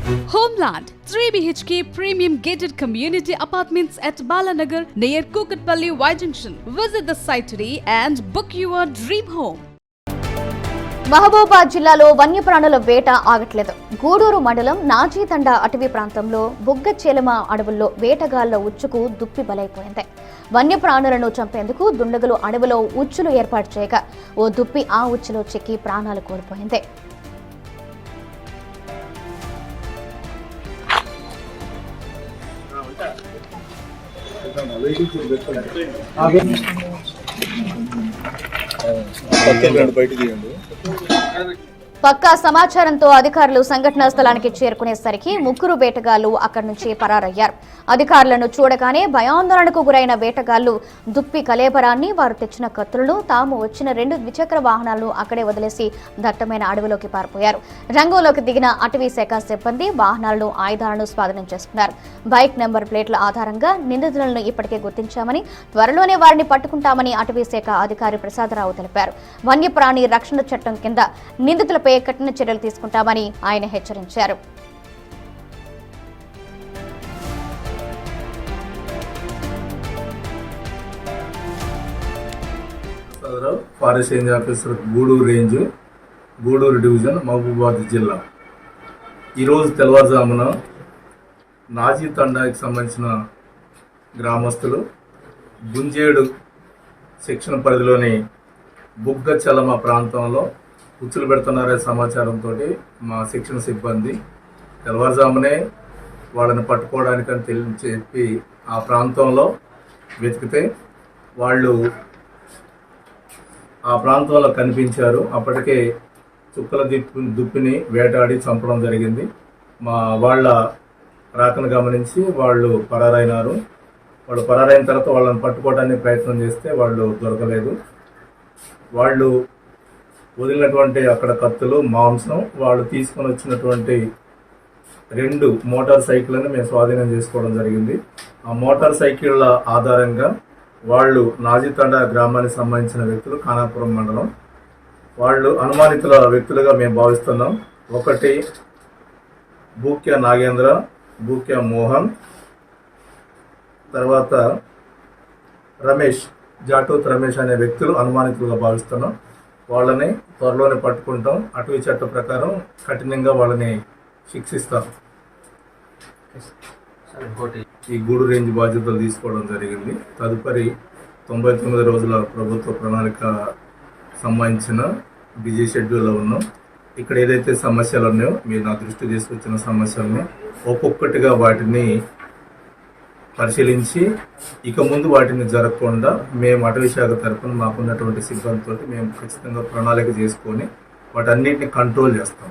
Homeland 3 BHK premium gated community apartments at Balanagar near Kukatpalli Y Junction. Visit the site today and book your dream home. Mahabubabad జిల్లాలో వన్యప్రాణుల వేట ఆగట్లేదు. గూడూరు మండలం నాజీతండా అటవీ ప్రాంతంలో బుగ్గచేలమ అడవుల్లో వేటగాళ్ల ఉచ్చుకు దుప్పి బలైపోయింది. వన్యప్రాణులను చంపేందుకు దుండగులు అడవిలో ఉచ్చులు ఏర్పాటు చేయగా ఓ దుప్పి ఆ ఉచ్చులో చిక్కి ప్రాణాలు కోల్పోయింది. పక్కా సమాచారంతో అధికారులు సంఘటనా స్థలానికి చేరుకునేసరికి ముగ్గురు వేటగాళ్లు అక్కడి నుంచి పరారయ్యారు. అధికారులను చూడగానే భయాందోళనకు గురైన వేటగాళ్లు దుప్పి కలేబరాన్ని, వారు తెచ్చిన కత్తులను, తాము వచ్చిన 2 ద్విచక్ర వాహనాలను అక్కడే వదిలేసి దట్టమైన అడవిలోకి పారిపోయారు. రంగంలోకి దిగిన అటవీ శాఖ సిబ్బంది వాహనాలను, ఆయుధాలను స్వాధీనం చేసుకున్నారు. బైక్ నెంబర్ ప్లేట్ల ఆధారంగా నిందితులను ఇప్పటికే గుర్తించామని, త్వరలోనే వారిని పట్టుకుంటామని అటవీ శాఖ అధికారి ప్రసాదరావు తెలిపారు. వన్యప్రాణి రక్షణ చట్టం కింద నిందితులపై కఠిన చర్యలు తీసుకుంటామని ఆయన హెచ్చరించారు. Forest range officer Guduru range, Guduru division, Mahabubabad జిల్లా. ఈరోజు తెల్లవారుజామున నాజీతండాకి సంబంధించిన గ్రామస్తులు గుంజేడు సెక్షన్ పరిధిలోని బుగ్గచలమ ప్రాంతంలో ఉచ్చులు పెడుతున్నారనే సమాచారంతో మా సెక్షన్ సిబ్బంది తెల్లవారుజామునే వాళ్ళని పట్టుకోవడానికని చెప్పి ఆ ప్రాంతంలో వెతికితే వాళ్ళు ఆ ప్రాంతంలో కనిపించారు. అప్పటికే చుక్కల దుప్పిని వేటాడి చంపడం జరిగింది. మా వాళ్ళ రాకను గమనించి వాళ్ళు పరారైనారు. వాళ్ళు పరారైన తర్వాత వాళ్ళని పట్టుకోవడానికి ప్రయత్నం చేస్తే వాళ్ళు దొరకలేదు. వాళ్ళు వదిలినటువంటి అక్కడ కత్తులు, మాంసం, వాళ్ళు తీసుకొని వచ్చినటువంటి 2 మోటార్ సైకిళ్లను మేము స్వాధీనం చేసుకోవడం జరిగింది. ఆ మోటార్ సైకిళ్ల ఆధారంగా వాళ్ళు నాజీతండా గ్రామానికి సంబంధించిన వ్యక్తులు, ఖానాపురం మండలం, వాళ్ళు అనుమానితుల వ్యక్తులుగా మేము భావిస్తున్నాం. ఒకటి బూక్య నాగేంద్ర, బూక్య మోహన్, తర్వాత రమేష్, జాటూత్ రమేష్ అనే వ్యక్తులు అనుమానితులుగా భావిస్తున్నాం. వాళ్ళని త్వరలోనే పట్టుకుంటాం. అటవీ చట్ట ప్రకారం కఠినంగా వాళ్ళని శిక్షిస్తాం. ఈ గూడు రేంజ్ బాధ్యతలు తీసుకోవడం జరిగింది. తదుపరి 99 రోజుల ప్రభుత్వ ప్రణాళిక సంబంధించిన బిజీ షెడ్యూల్లో ఉన్నాం. ఇక్కడ ఏదైతే సమస్యలు ఉన్నాయో, మీరు నా దృష్టి తీసుకొచ్చిన సమస్యల్ని ఒక్కొక్కటిగా వాటిని పరిశీలించి ఇక ముందు వాటిని జరగకుండా మేము అటవీ శాఖ తరఫున మాకున్నటువంటి సిబ్బందితో మేము ఖచ్చితంగా ప్రణాళిక చేసుకొని వాటన్నిటిని కంట్రోల్ చేస్తాం.